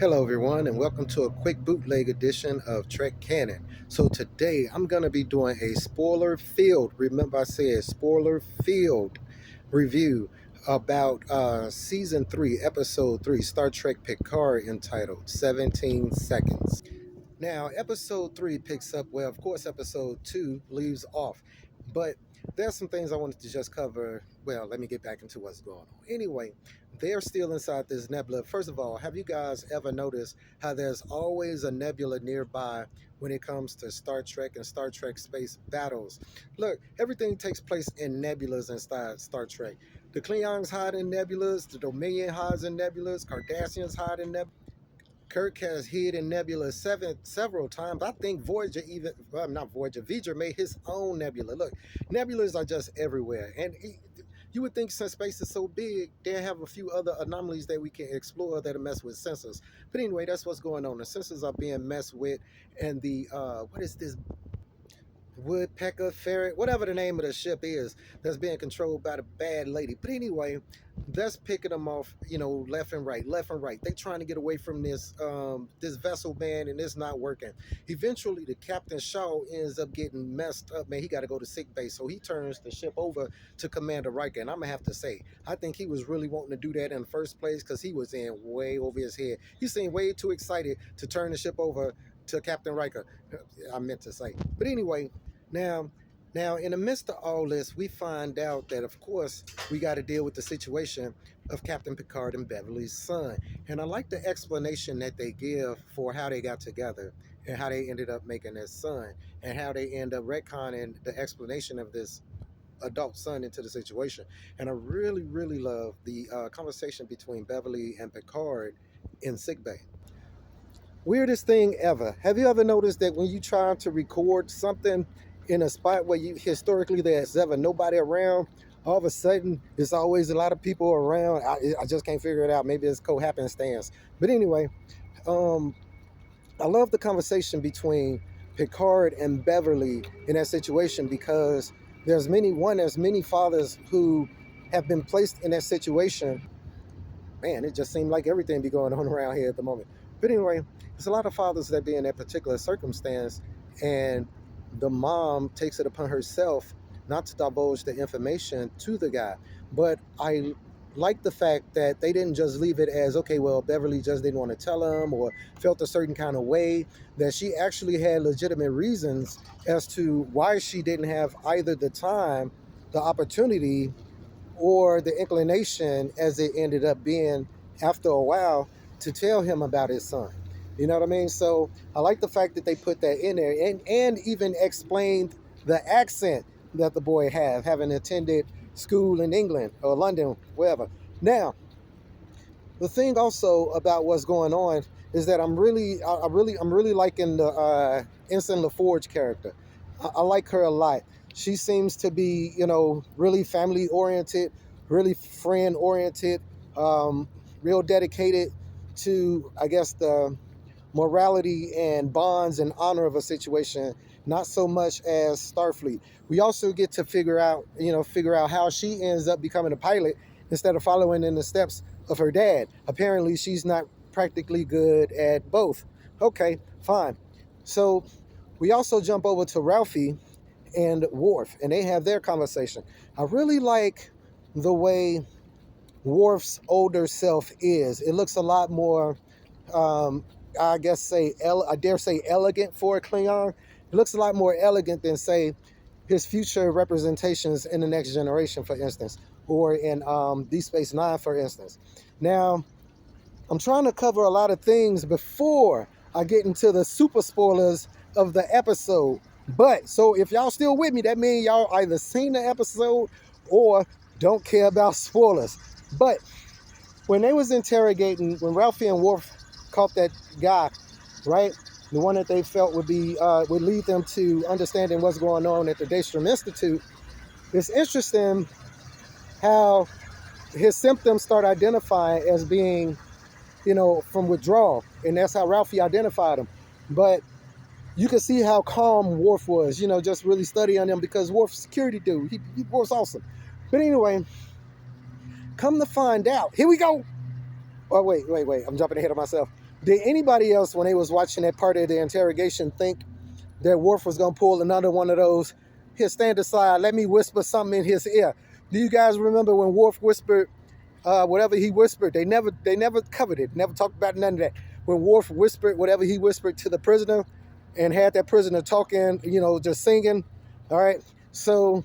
Hello, everyone, and welcome to a quick bootleg edition of Trek Canon. So, today I'm going to be doing a spoiler filled, remember I said spoiler filled review about Season 3, Episode 3, Star Trek Picard, entitled 17 Seconds. Now, episode 3 picks up where, of course, episode 2 leaves off. But there's some things I wanted to just cover. Well, let me get back into what's going on. Anyway, they're still inside this nebula. First of all, have you guys ever noticed how there's always a nebula nearby when it comes to Star Trek and Star Trek space battles? Look, everything takes place in nebulas inside Star Trek. The Klingons hide in nebulas, the Dominion hides in nebulas, Cardassians hide in nebulas. Kirk has hid in nebula several times. I think Voyager even, well, not Voyager, V'ger made his own nebula. Look, nebulas are just everywhere. And you would think since space is so big, they have a few other anomalies that we can explore that'll mess with sensors. But anyway, that's what's going on. The sensors are being messed with. And the, what is this? Woodpecker, ferret, whatever the name of the ship is that's being controlled by the bad lady. But anyway, that's picking them off, left and right, left and right. They trying to get away from this vessel, man, and it's not working. Eventually, the Captain Shaw ends up getting messed up, man. He got to go to sick bay, so he turns the ship over to Commander Riker. And I'm gonna have to say, I think he was really wanting to do that in the first place because he was in way over his head. He seemed way too excited to turn the ship over to Captain Riker. I meant to say, but anyway. Now, in the midst of all this, we find out that, of course, we got to deal with the situation of Captain Picard and Beverly's son. And I like the explanation that they give for how they got together and how they ended up making their son and how they end up retconning the explanation of this adult son into the situation. And I really, really love the conversation between Beverly and Picard in sickbay. Weirdest thing ever. Have you ever noticed that when you try to record something in a spot where you historically there's ever nobody around, all of a sudden there's always a lot of people around? I just can't figure it out. Maybe it's co-happenstance. But anyway, um, I love the conversation between Picard and Beverly in that situation because there's many fathers who have been placed in that situation. Man, it just seemed like everything be going on around here at the moment. But anyway, there's a lot of fathers that be in that particular circumstance, and the mom takes it upon herself not to divulge the information to the guy. But I like the fact that they didn't just leave it as, okay, well, Beverly just didn't want to tell him or felt a certain kind of way, that she actually had legitimate reasons as to why she didn't have either the time, the opportunity, or the inclination, as it ended up being after a while, to tell him about his son. You know what I mean? So I like the fact that they put that in there and even explained the accent that the boy had, having attended school in England or London, wherever. Now, the thing also about what's going on is that I'm really liking the Ensign LaForge character. I like her a lot. She seems to be, really family oriented, really friend oriented, real dedicated to, I guess, the morality and bonds and honor of a situation, not so much as Starfleet. We also get to figure out how she ends up becoming a pilot instead of following in the steps of her dad. Apparently, she's not practically good at both. Okay, fine. So we also jump over to Ralphie and Worf, and they have their conversation. I really like the way Worf's older self is. It looks a lot more, I dare say, elegant for a Klingon. It looks a lot more elegant than, say, his future representations in the Next Generation, for instance, or in Deep Space Nine, for instance. Now, I'm trying to cover a lot of things before I get into the super spoilers of the episode. But, so if y'all still with me, that means y'all either seen the episode or don't care about spoilers. But when they was interrogating, when Ralphie and Worf caught that guy, right, the one that they felt would lead them to understanding what's going on at the Daystrom Institute, it's interesting how his symptoms start identifying as being, from withdrawal, and that's how Ralphie identified him. But you can see how calm Worf was, just really studying him because Worf's a security dude. Worf's awesome. But anyway, come to find out, here we go. Oh, wait. I'm jumping ahead of myself. Did anybody else, when they was watching that part of the interrogation, think that Worf was going to pull another one of those, here, stand aside, let me whisper something in his ear? Do you guys remember when Worf whispered whatever he whispered? They never covered it, never talked about none of that. When Worf whispered whatever he whispered to the prisoner and had that prisoner talking, just singing, all right? So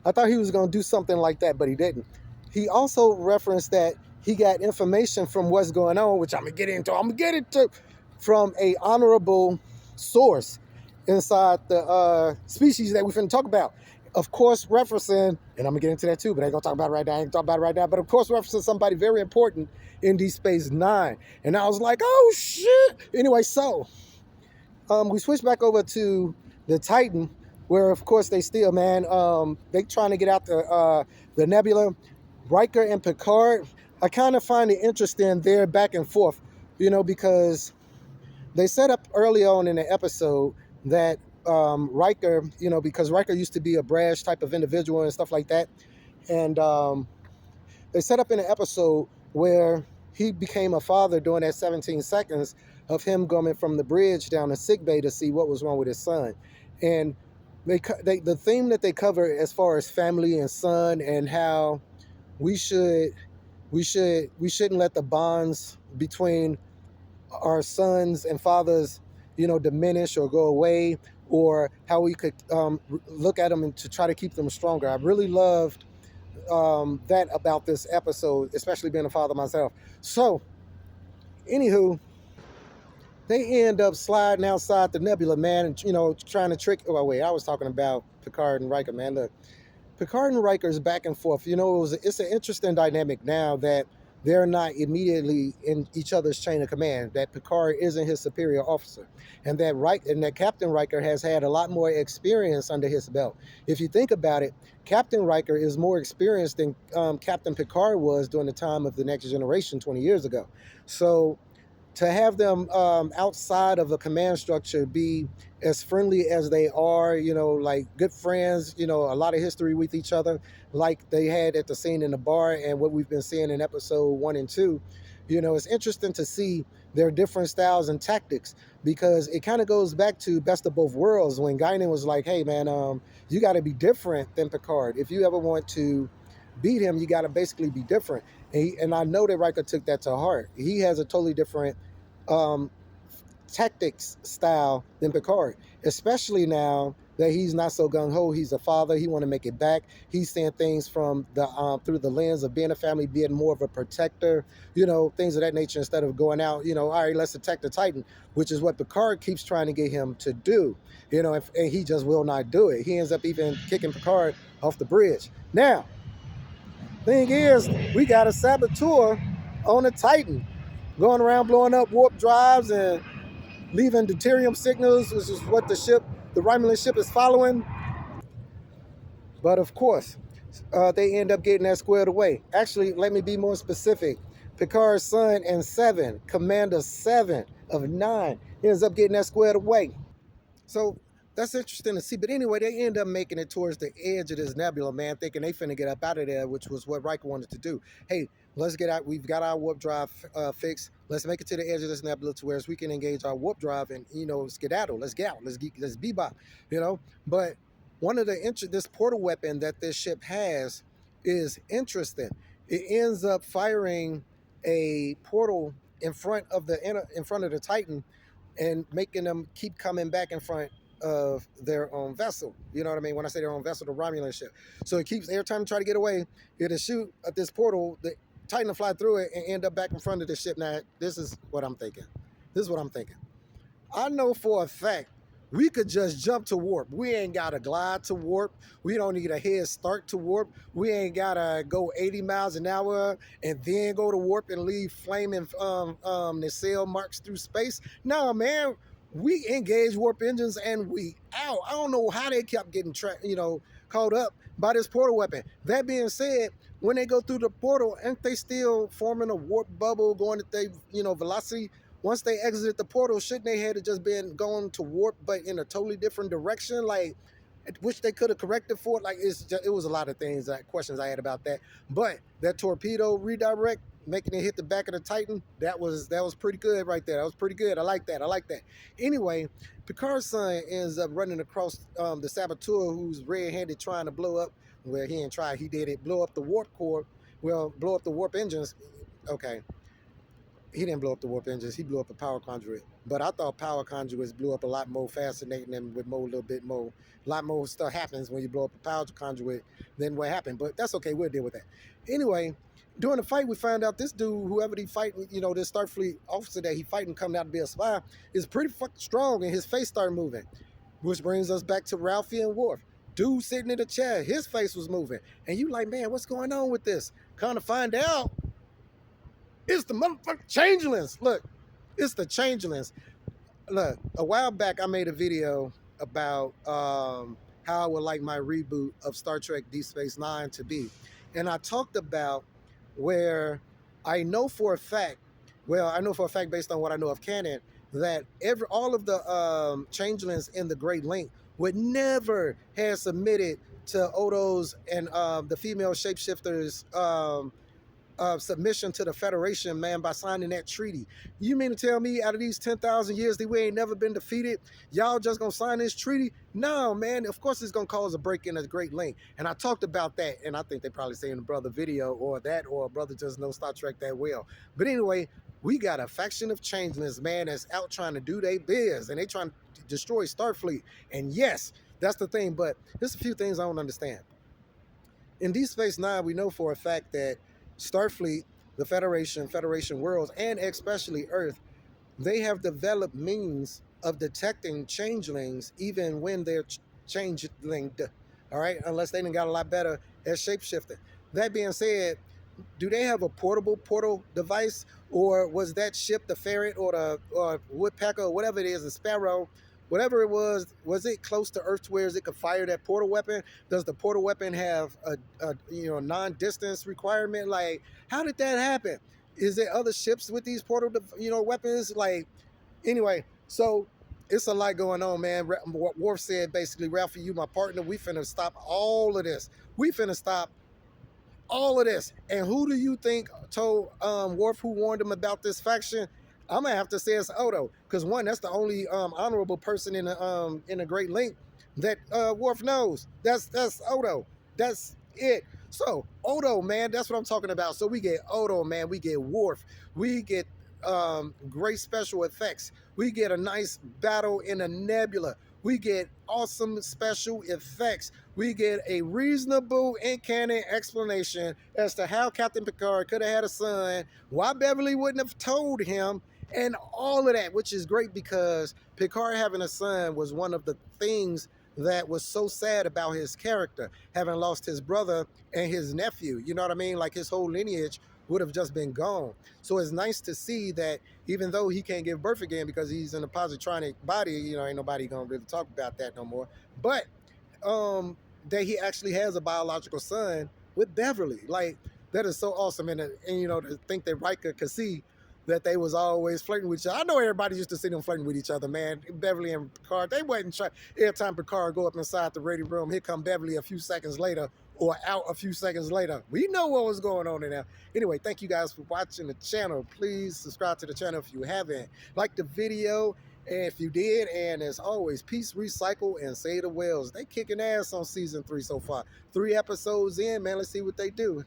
I thought he was going to do something like that, but he didn't. He also referenced that he got information from what's going on, which I'm gonna get into from a honorable source inside the species that we're finna talk about. Of course, referencing, and I'm gonna get into that too, but I ain't gonna talk about it right now. I ain't gonna talk about it right now. But of course, referencing somebody very important in Deep Space Nine. And I was like, oh shit. Anyway, so we switched back over to the Titan, where of course they still, man, they trying to get out the nebula. Riker and Picard, I kind of find it interesting their back and forth, because they set up early on in the episode that Riker, because Riker used to be a brash type of individual and stuff like that, and they set up in an episode where he became a father during that 17 seconds of him going from the bridge down to sick bay to see what was wrong with his son. And the theme that they cover as far as family and son, and how we should we shouldn't let the bonds between our sons and fathers, diminish or go away, or how we could look at them and to try to keep them stronger. I really loved that about this episode, especially being a father myself. So, anywho, they end up sliding outside the nebula, man, and trying to trick. Oh wait, I was talking about Picard and Riker, man. Look, Picard and Riker's back and forth. It's an interesting dynamic now that they're not immediately in each other's chain of command. That Picard isn't his superior officer, and that Captain Riker has had a lot more experience under his belt. If you think about it, Captain Riker is more experienced than Captain Picard was during the time of the Next Generation 20 years ago. So to have them outside of a command structure be as friendly as they are, like good friends, a lot of history with each other, like they had at the scene in the bar and what we've been seeing in episode 1 and 2. It's interesting to see their different styles and tactics, because it kind of goes back to Best of Both Worlds when Guinan was like, hey man, you got to be different than Picard. If you ever want to beat him, you got to basically be different. And I know that Riker took that to heart. He has a totally different um, tactics style than Picard, especially now that he's not so gung ho. He's a father. He want to make it back. He's seeing things from the through the lens of being a family, being more of a protector, things of that nature, instead of going out, all right, let's attack the Titan, which is what Picard keeps trying to get him to do, and he just will not do it. He ends up even kicking Picard off the bridge. Now, thing is, we got a saboteur on the Titan going around blowing up warp drives and leaving deuterium signals, which is what the Romulan ship is following. But of course, they end up getting that squared away. Actually, let me be more specific. Picard's son and 7, Commander 7 of 9, ends up getting that squared away. So that's interesting to see. But anyway, they end up making it towards the edge of this nebula, man, thinking they finna get up out of there, which was what Riker wanted to do. Hey, let's get out. We've got our warp drive fixed. Let's make it to the edge of this nebula to where we can engage our warp drive and, skedaddle. Let's get out. Let's bebop, But one of this portal weapon that this ship has is interesting. It ends up firing a portal in front of the Titan, and making them keep coming back in front of their own vessel. You know what I mean? When I say their own vessel, the Romulan ship. So it keeps, every time they try to get away, it'll shoot at this portal, the Titan will fly through it and end up back in front of the ship. Now, this is what I'm thinking. I know for a fact we could just jump to warp. We ain't got to glide to warp. We don't need a head start to warp. We ain't got to go 80 miles an hour and then go to warp and leave flaming nacelle marks through space. No, man, we engage warp engines and we out. I don't know how they kept getting caught up by this portal weapon. That being said, when they go through the portal, aren't they still forming a warp bubble going at their velocity? Once they exited the portal, shouldn't they had just been going to warp, but in a totally different direction? Like, Wish they could have corrected for it. Like it was a lot of things, questions I had about that. But that torpedo redirect, making it hit the back of the Titan, that was pretty good right there. That was pretty good. I like that. I like that. Anyway, Picard's son ends up running across the saboteur who's red-handed trying to blow up. Well, he didn't try. He did it. Blow up the warp core. Well, blow up the warp engines. Okay, he didn't blow up the warp engines. He blew up a power conduit. But I thought power conduits blew up a lot more fascinating and with more, a little bit more, a lot more stuff happens when you blow up a power conduit than what happened. But that's okay. We'll deal with that. Anyway, during the fight, we found out this dude, whoever he fighting, this Starfleet officer that he fighting coming out to be a spy, is pretty fucking strong, and his face started moving. Which brings us back to Ralphie and Worf. Dude sitting in the chair, his face was moving. And you like, man, what's going on with this? Kind of find out, it's the motherfucking changelings. Look, it's the changelings. Look, a while back I made a video about how I would like my reboot of Star Trek Deep Space Nine to be. And I talked about where I know for a fact, I know for a fact based on what I know of canon, that all of the changelings in the Great Link would never have submitted to Odo's and the female shapeshifters submission to the Federation, man, by signing that treaty. You mean to tell me out of these 10,000 years that we ain't never been defeated, y'all just gonna sign this treaty? No, man, of course it's gonna cause a break in a Great Link. And I talked about that, and I think they probably say in the brother video or a brother just knows Star Trek that well. But anyway, we got a faction of changelings, man, that's out trying to do their biz, and they trying to destroy Starfleet. And yes, that's the thing, but there's a few things I don't understand. In Deep Space Nine, we know for a fact that Starfleet, the Federation worlds, and especially Earth, they have developed means of detecting changelings even when they're changeling. All right, unless they done got a lot better at shapeshifting. That being said, do they have a portal device, or was that ship the ferret or the woodpecker or whatever it is, the sparrow, whatever it was it close to Earth to where it could fire that portal weapon? Does the portal weapon have a non-distance requirement? Like, how did that happen? Is there other ships with these portal weapons? Like, anyway, so it's a lot going on, man. What Worf said basically, Ralphie, you my partner. We finna stop all of this. We finna stop all of this. And who do you think told Worf, who warned him about this faction? I'm gonna have to say it's Odo, because one, that's the only honorable person in the Great Link that Worf knows. That's Odo. That's it. So Odo, man, that's what I'm talking about. So we get Odo, man. We get Worf. We get great special effects. We get a nice battle in a nebula. We get awesome special effects. We get a reasonable in-canon explanation as to how Captain Picard could have had a son, why Beverly wouldn't have told him, and all of that, which is great because Picard having a son was one of the things that was so sad about his character, having lost his brother and his nephew. You know what I mean? Like his whole lineage would have just been gone. So it's nice to see that even though he can't give birth again because he's in a positronic body, ain't nobody gonna really talk about that no more. But that he actually has a biological son with Beverly. Like, that is so awesome. And to think that Riker could see that they was always flirting with each other. I know everybody used to see them flirting with each other, man. Beverly and Picard, they wasn't trying. Every time Picard go up inside the ready room, here come Beverly a few seconds later or out a few seconds later. We know what was going on in there. Anyway, thank you guys for watching the channel. Please subscribe to the channel if you haven't. Like the video, and if you did, and as always, peace, recycle, and say the whales. They kicking ass on season 3 so far. 3 episodes in, man. Let's see what they do.